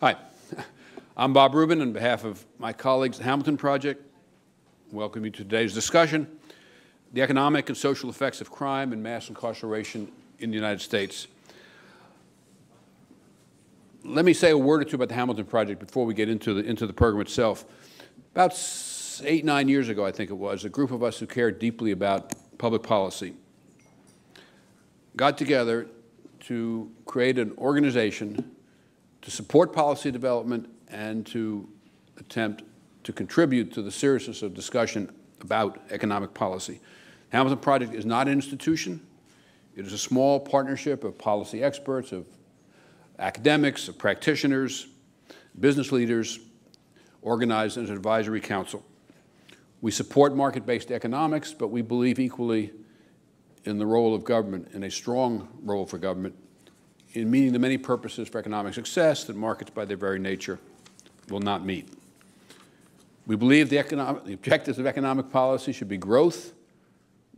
Hi, I'm Bob Rubin on behalf of my colleagues at the Hamilton Project. Welcome you to today's discussion, the economic and social effects of crime and mass incarceration in the United States. Let me say a word or two about the Hamilton Project before we get into the program itself. About 8, 9 years ago, I think it was, a group of us who cared deeply about public policy got together to create an organization to support policy development and to attempt to contribute to the seriousness of discussion about economic policy. The Hamilton Project is not an institution. It is a small partnership of policy experts, of academics, of practitioners, business leaders, organized as an advisory council. We support market-based economics, but we believe equally in the role of government, in a strong role for government, in meeting the many purposes for economic success that markets by their very nature will not meet. We believe the objectives of economic policy should be growth,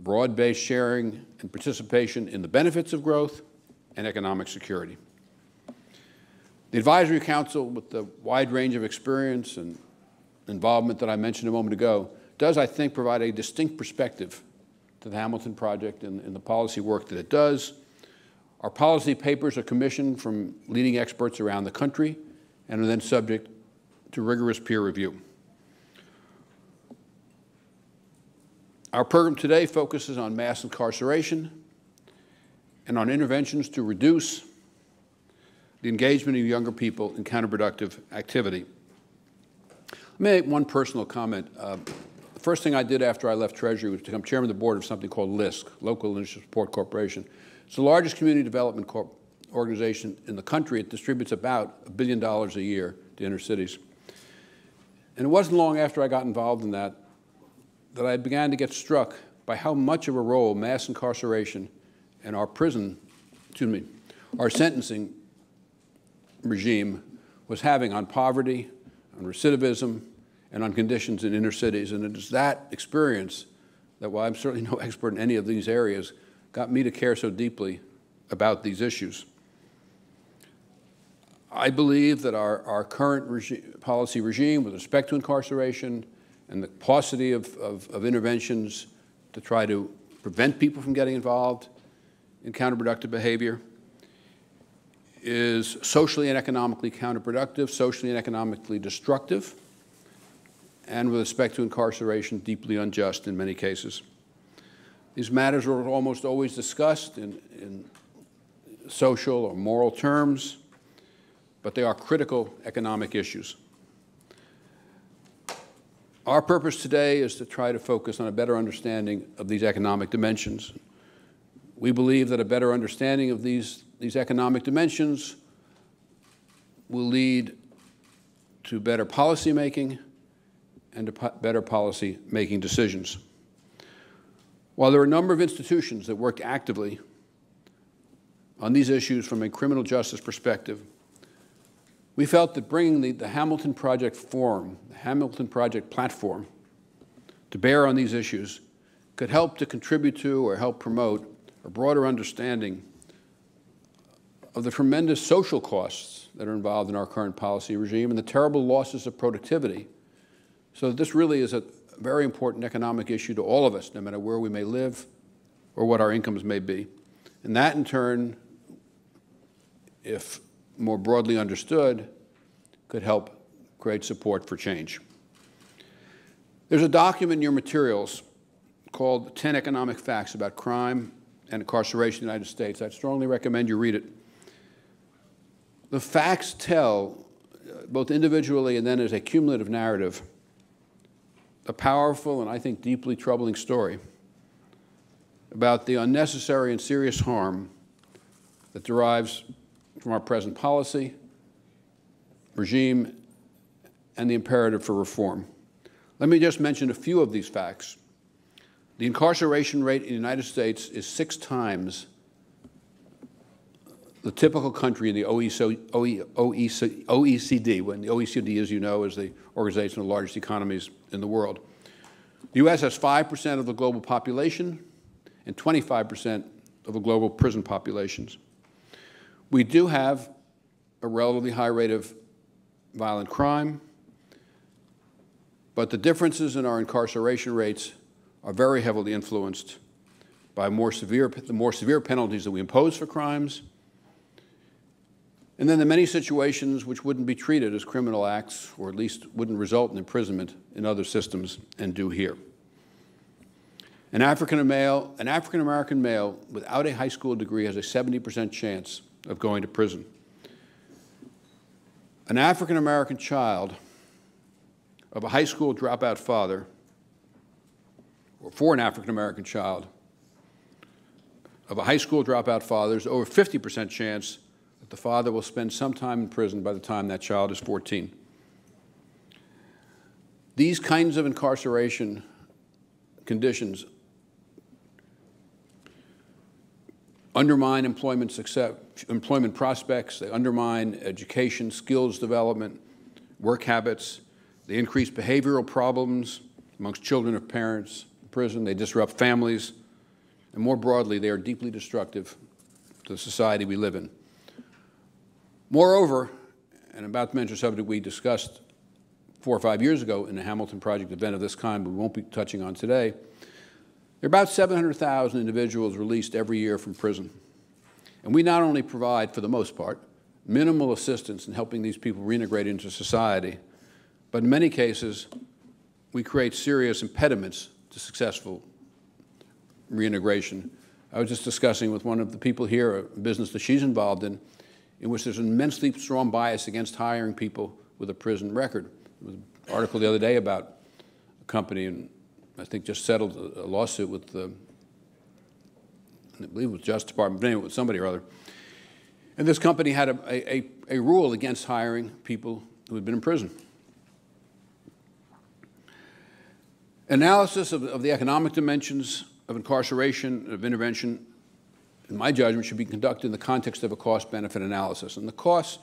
broad-based sharing and participation in the benefits of growth, and economic security. The Advisory Council, with the wide range of experience and involvement that I mentioned a moment ago, does, I think, provide a distinct perspective to the Hamilton Project and the policy work that it does. Our policy papers are commissioned from leading experts around the country and are then subject to rigorous peer review. Our program today focuses on mass incarceration and on interventions to reduce the engagement of younger people in counterproductive activity. Let me make one personal comment. The first thing I did after I left Treasury was to become chairman of the board of something called LISC, Local Initiative Support Corporation. It's the largest community development organization in the country. It distributes about $1 billion a year to inner cities. And it wasn't long after I got involved in that I began to get struck by how much of a role mass incarceration and our sentencing regime was having on poverty, on recidivism, and on conditions in inner cities. And it is that experience that, while I'm certainly no expert in any of these areas, got me to care so deeply about these issues. I believe that our current policy regime with respect to incarceration and the paucity of interventions to try to prevent people from getting involved in counterproductive behavior is socially and economically counterproductive, socially and economically destructive, and with respect to incarceration, deeply unjust in many cases. These matters are almost always discussed in social or moral terms, but they are critical economic issues. Our purpose today is to try to focus on a better understanding of these economic dimensions. We believe that a better understanding of these economic dimensions will lead to better policymaking and to better policy-making decisions. While there are a number of institutions that work actively on these issues from a criminal justice perspective, we felt that bringing the Hamilton Project Forum, the Hamilton Project platform, to bear on these issues could help to contribute to or help promote a broader understanding of the tremendous social costs that are involved in our current policy regime and the terrible losses of productivity. So that this really is a very important economic issue to all of us, no matter where we may live or what our incomes may be. And that, in turn, if more broadly understood, could help create support for change. There's a document in your materials called 10 Economic Facts About Crime and Incarceration in the United States. I'd strongly recommend you read it. The facts tell, both individually and then as a cumulative narrative, a powerful and I think deeply troubling story about the unnecessary and serious harm that derives from our present policy, regime, and the imperative for reform. Let me just mention a few of these facts. The incarceration rate in the United States is 6 times the typical country in the OECD, when the OECD, as you know, is the organization of the largest economies in the world. The U.S. has 5% of the global population and 25% of the global prison populations. We do have a relatively high rate of violent crime, but the differences in our incarceration rates are very heavily influenced by the more severe penalties that we impose for crimes, and then the many situations which wouldn't be treated as criminal acts, or at least wouldn't result in imprisonment in other systems, and do here. An African-American male without a high school degree has a 70% chance of going to prison. An African-American child of a high school dropout father, or for an African-American child of a high school dropout father, there's over 50% chance that the father will spend some time in prison by the time that child is 14. These kinds of incarceration conditions undermine employment success, employment prospects, they undermine education, skills development, work habits, they increase behavioral problems amongst children of parents in prison, they disrupt families, and more broadly, they are deeply destructive to the society we live in. Moreover, and I'm about to mention a subject we discussed 4 or 5 years ago in a Hamilton Project event of this kind, but we won't be touching on today, there are about 700,000 individuals released every year from prison. And we not only provide, for the most part, minimal assistance in helping these people reintegrate into society, but in many cases, we create serious impediments to successful reintegration. I was just discussing with one of the people here a business that she's involved in which there's an immensely strong bias against hiring people with a prison record. There was an article the other day about a company, and I think just settled a lawsuit with the, I believe it was Justice Department, but anyway, with somebody or other. And this company had a rule against hiring people who had been in prison. Analysis of the economic dimensions of incarceration, of intervention, in my judgment, should be conducted in the context of a cost-benefit analysis. And the costs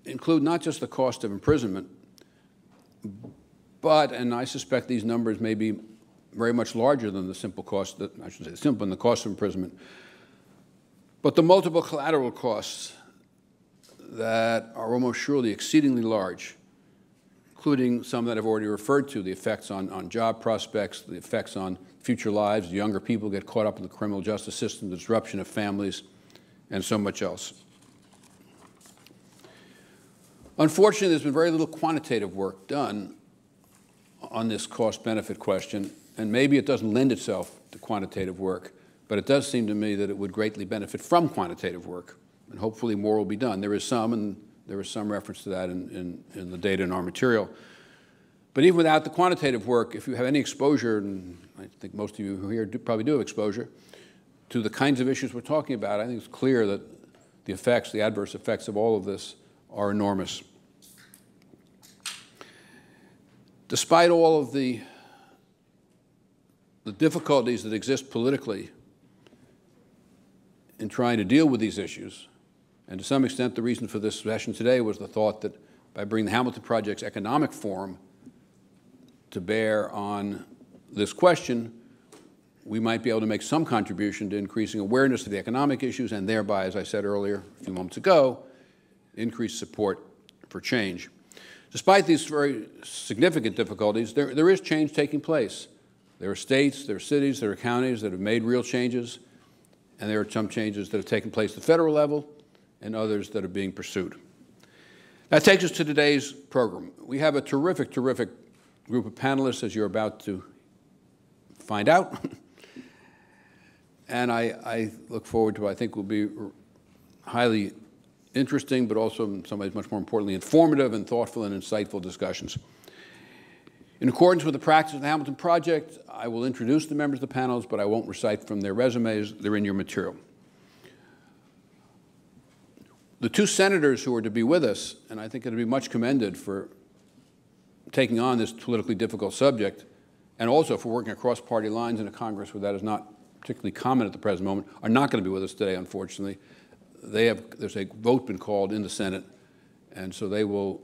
include not just the cost of imprisonment, but, and I suspect these numbers may be very much larger than the simple cost, I shouldn't say simple, than the cost of imprisonment, but the multiple collateral costs that are almost surely exceedingly large, including some that I've already referred to, the effects on job prospects, the effects on future lives, younger people get caught up in the criminal justice system, the disruption of families, and so much else. Unfortunately, there's been very little quantitative work done on this cost-benefit question, and maybe it doesn't lend itself to quantitative work, but it does seem to me that it would greatly benefit from quantitative work, and hopefully more will be done. There is some, and there is some reference to that in the data in our material. But even without the quantitative work, if you have any exposure, and I think most of you who are here probably do have exposure, to the kinds of issues we're talking about, I think it's clear that the effects, the adverse effects of all of this are enormous. Despite all of the difficulties that exist politically in trying to deal with these issues, and to some extent the reason for this session today was the thought that by bringing the Hamilton Project's economic forum to bear on this question, we might be able to make some contribution to increasing awareness of the economic issues and thereby, as I said earlier a few moments ago, increase support for change. Despite these very significant difficulties, there is change taking place. There are states, there are cities, there are counties that have made real changes, and there are some changes that have taken place at the federal level and others that are being pursued. That takes us to today's program. We have a terrific, terrific group of panelists, as you're about to find out. And I look forward to what I think will be highly interesting, but also in some ways much more importantly, informative and thoughtful and insightful discussions. In accordance with the practice of the Hamilton Project, I will introduce the members of the panels, but I won't recite from their resumes. They're in your material. The two senators who are to be with us, and I think it'll be much commended for taking on this politically difficult subject, and also for working across party lines in a Congress where that is not particularly common at the present moment, are not going to be with us today, unfortunately. There's a vote been called in the Senate, and so they will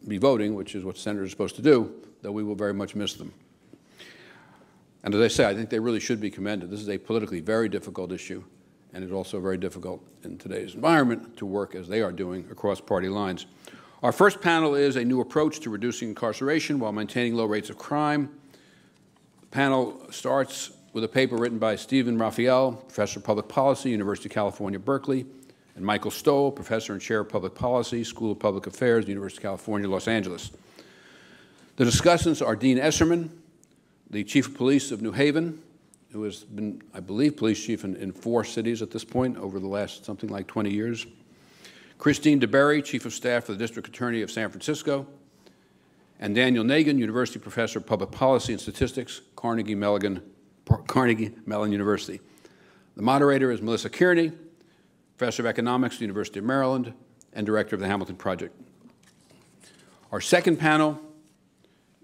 be voting, which is what senators are supposed to do, though we will very much miss them. And as I say, I think they really should be commended. This is a politically very difficult issue, and it's also very difficult in today's environment to work as they are doing across party lines. Our first panel is a new approach to reducing incarceration while maintaining low rates of crime. The panel starts with a paper written by Stephen Raphael, Professor of Public Policy, University of California, Berkeley, and Michael Stoll, Professor and Chair of Public Policy, School of Public Affairs, University of California, Los Angeles. The discussants are Dean Esserman, the Chief of Police of New Haven, who has been, I believe, police chief in 4 cities at this point over the last something like 20 years. Christine DeBerry, Chief of Staff for the District Attorney of San Francisco, and Daniel Nagin, University Professor of Public Policy and Statistics, Carnegie Mellon University. The moderator is Melissa Kearney, Professor of Economics at the University of Maryland and Director of the Hamilton Project. Our second panel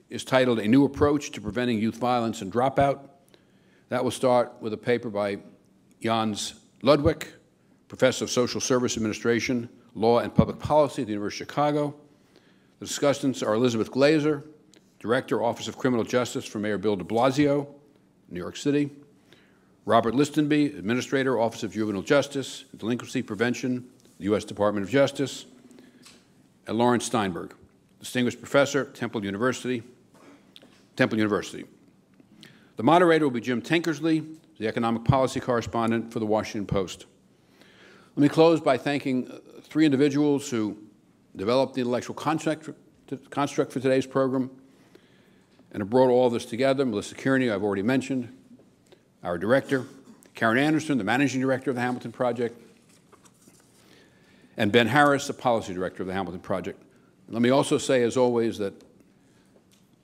is titled A New Approach to Preventing Youth Violence and Dropout. That will start with a paper by Jans Ludwig, Professor of Social Service Administration, Law and Public Policy at the University of Chicago. The discussants are Elizabeth Glazer, Director, Office of Criminal Justice for Mayor Bill de Blasio, New York City. Robert Listenby, Administrator, Office of Juvenile Justice and Delinquency Prevention, U.S. Department of Justice. And Lawrence Steinberg, Distinguished Professor, Temple University. The moderator will be Jim Tankersley, the Economic Policy Correspondent for the Washington Post. Let me close by thanking 3 individuals who developed the intellectual construct for today's program and have brought all this together. Melissa Kearney, I've already mentioned, our director, Karen Anderson, the managing director of the Hamilton Project, and Ben Harris, the policy director of the Hamilton Project. Let me also say, as always, that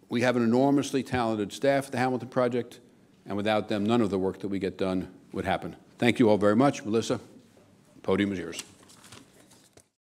we have an enormously talented staff at the Hamilton Project, and without them, none of the work that we get done would happen. Thank you all very much. Melissa, the podium is yours.